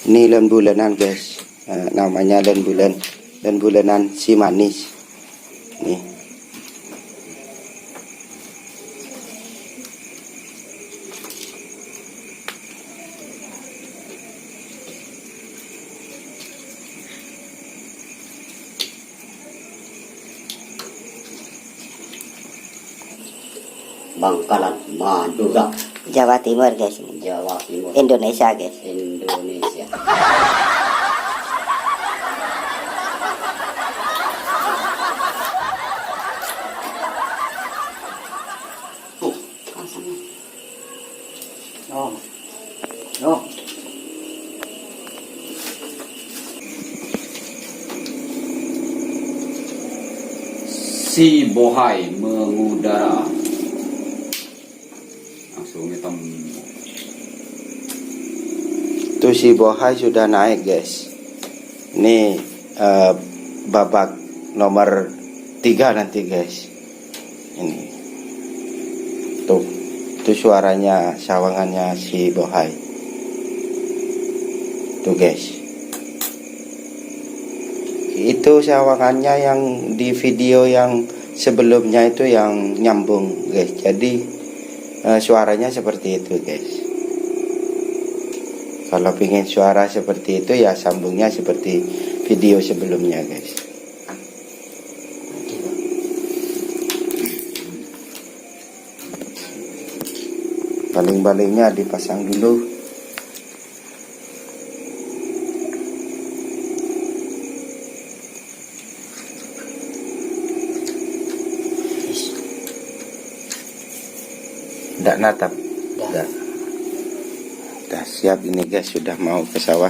Ini lembu-bulanan guys. Namanya lembu-bulanan si manis. Nih. Bangkalan Madura, Jawa Timur guys, Jawa Timur, Indonesia guys. Indonesia. Oh, oh. Si bohai mengudara. Langsung hitam. Tuh si bohai sudah naik guys. Ini babak nomor 3 nanti guys. Ini. Tuh. Itu suaranya sawangannya si bohai. Tuh guys. Itu sawangannya yang di video yang sebelumnya itu yang nyambung guys. Jadi suaranya seperti itu guys. Kalau ingin suara seperti itu ya sambungnya seperti video sebelumnya guys. Baling-balingnya dipasang dulu. Tidak natap. Udah siap ini guys, sudah mau ke sawah.